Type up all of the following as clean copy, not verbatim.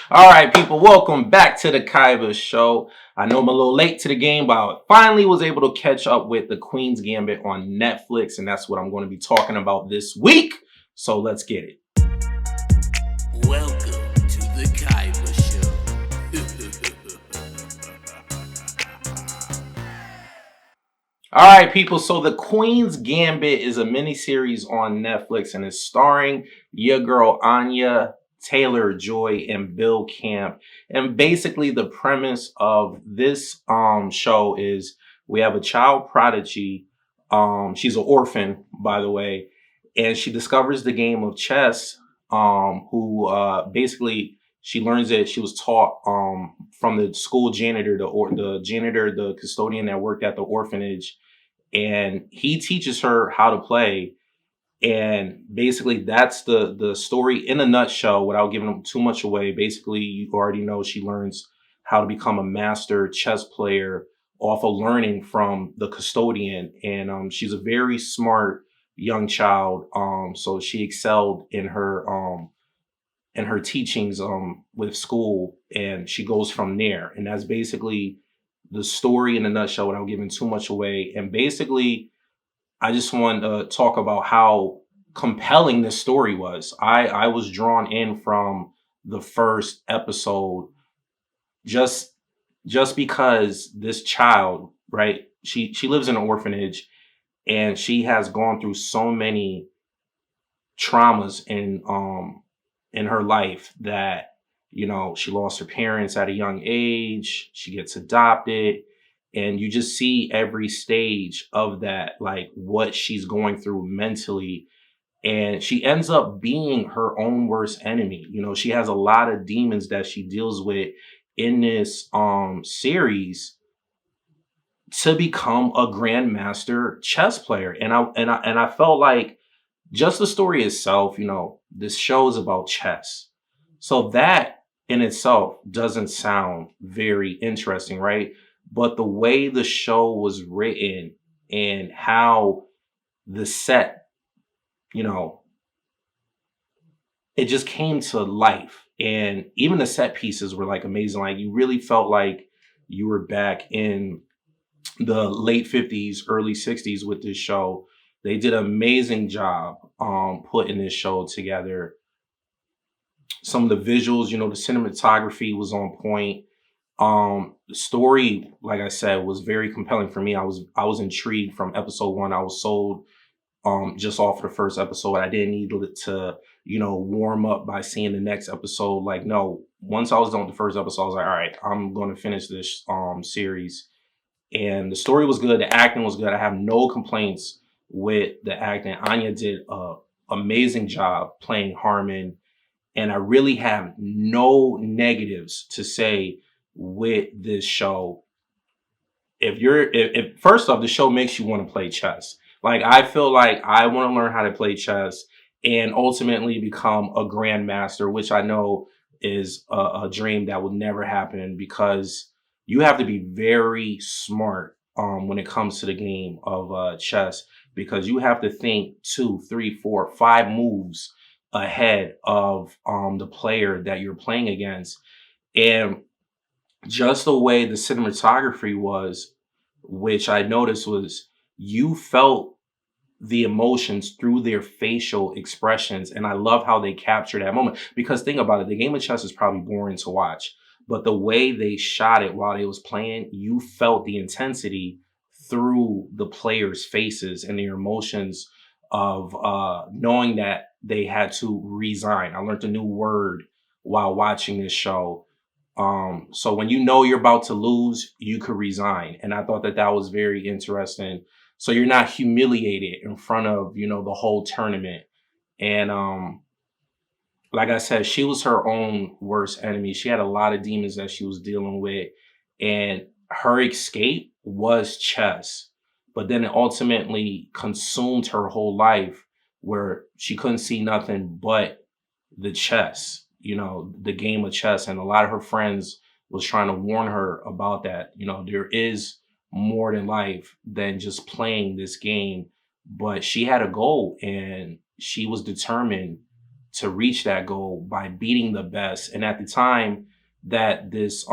All right, people, welcome back to the Kaiba Show. I know I'm a little late to the game, but I finally was able to catch up with the Queen's Gambit on Netflix, and that's what I'm going to be talking about this week. So let's get it. Welcome to the Kaiba Show. All right, people. So the Queen's Gambit is a miniseries on Netflix, and it's starring your girl Anya Taylor-Joy and Bill Camp. And basically, the premise of this show is we have a child prodigy. She's an orphan, by the way, and she discovers the game of chess. Who basically she learns it. She was taught from the school janitor, the custodian that worked at the orphanage, and he teaches her how to play. And basically that's the story in a nutshell without giving too much away. Basically, you already know she learns how to become a master chess player off of learning from the custodian. And she's a very smart young child. So she excelled in her teachings with school, and she goes from there. And that's basically the story in a nutshell without giving too much away. And basically, I just want to talk about how compelling this story was. I was drawn in from the first episode, just because this child, right? She lives in an orphanage, and she has gone through so many traumas in her life that, she lost her parents at a young age. She gets adopted, and you just see every stage of that, like what she's going through mentally. And she ends up being her own worst enemy. She has a lot of demons that she deals with in this series to become a grandmaster chess player. And I felt like just the story itself, this show is about chess. So that in itself doesn't sound very interesting, right? But the way the show was written and how the set, you know, it just came to life. And even the set pieces were like amazing. Like you really felt like you were back in the late 50s, early 60s with this show. They did an amazing job putting this show together. Some of the visuals, the cinematography was on point. The story, like I said, was very compelling for me. I was intrigued from episode one. I was sold just off the first episode. I didn't need to warm up by seeing the next episode. Like, no, once I was done with the first episode, I was like, all right, I'm going to finish this series. And the story was good. The acting was good. I have no complaints with the acting. Anya did an amazing job playing Harmon, and I really have no negatives to say with this show. If first off, the show makes you want to play chess. Like I feel like I want to learn how to play chess and ultimately become a grandmaster, which I know is a dream that will never happen because you have to be very smart when it comes to the game of chess, because you have to think two, three, four, five moves ahead of the player that you're playing against. And just the way the cinematography was, which I noticed was you felt the emotions through their facial expressions. And I love how they capture that moment, because think about it, the game of chess is probably boring to watch, but the way they shot it while they was playing, you felt the intensity through the players' faces and their emotions of knowing that they had to resign. I learned a new word while watching this show. So when you know you're about to lose, you could resign. And I thought that that was very interesting. So you're not humiliated in front of, the whole tournament. And like I said, she was her own worst enemy. She had a lot of demons that she was dealing with. And her escape was chess. But then it ultimately consumed her whole life, where she couldn't see nothing but the chess, the game of chess. And a lot of her friends was trying to warn her about that. There is more than life than just playing this game. But she had a goal, and she was determined to reach that goal by beating the best. And at the time that this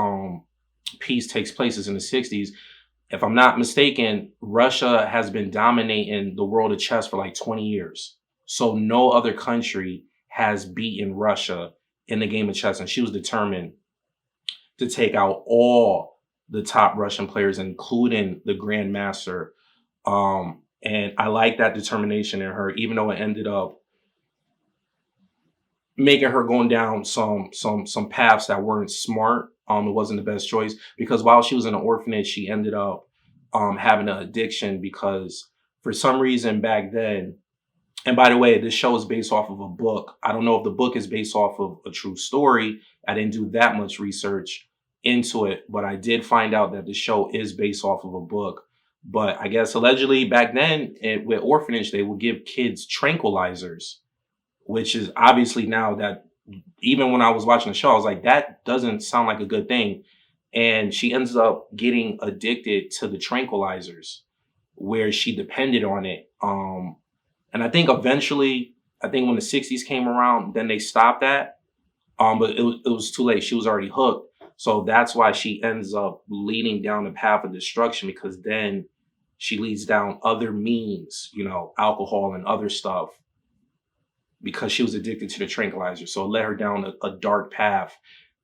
piece takes place is in the 60s. If I'm not mistaken, Russia has been dominating the world of chess for like 20 years. So no other country has beaten Russia in the game of chess. And she was determined to take out all the top Russian players, including the grandmaster. And I like that determination in her, even though it ended up making her going down some paths that weren't smart. It wasn't the best choice because while she was in an orphanage, she ended up having an addiction because for some reason back then. And by the way, this show is based off of a book. I don't know if the book is based off of a true story. I didn't do that much research into it, but I did find out that the show is based off of a book. But I guess allegedly back then with orphanage, they would give kids tranquilizers, which is obviously now that even when I was watching the show, I was like, that doesn't sound like a good thing. And she ends up getting addicted to the tranquilizers where she depended on it. And I think eventually, I think when the 60s came around, then they stopped that. But it was too late. She was already hooked. So that's why she ends up leading down the path of destruction because then she leads down other means, alcohol and other stuff because she was addicted to the tranquilizer. So it led her down a dark path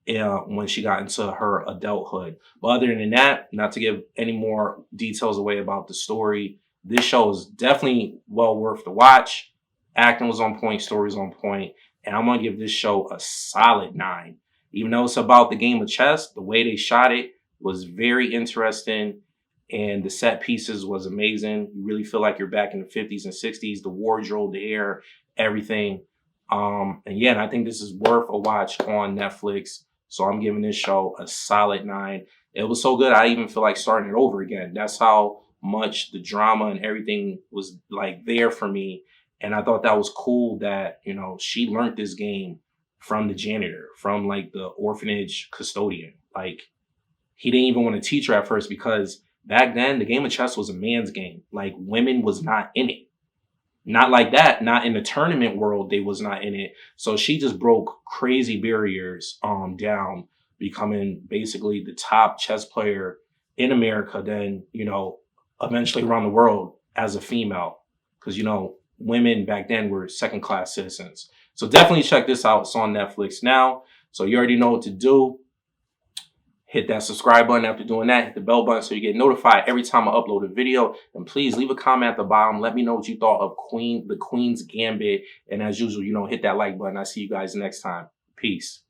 when she got into her adulthood. But other than that, not to give any more details away about the story, this show is definitely well worth the watch. Acting was on point, story was on point, and I'm gonna give this show a solid 9. Even though it's about the game of chess, the way they shot it was very interesting, and the set pieces was amazing. You really feel like you're back in the 50s and 60s. The wardrobe, the hair, everything. And I think this is worth a watch on Netflix. So I'm giving this show a solid 9. It was so good, I even feel like starting it over again. That's how much the drama and everything was like there for me. And I thought that was cool that, she learned this game from the janitor, from like the orphanage custodian. Like he didn't even want to teach her at first because back then the game of chess was a man's game. Like women was not in it. Not like that. Not in the tournament world, they was not in it. So she just broke crazy barriers down, becoming basically the top chess player in America, then, eventually around the world as a female. Because, women back then were second class citizens. So definitely check this out. It's on Netflix now. So you already know what to do. Hit that subscribe button. After doing that, hit the bell button so you get notified every time I upload a video. And please leave a comment at the bottom. Let me know what you thought of the Queen's Gambit. And as usual, hit that like button. I'll see you guys next time. Peace.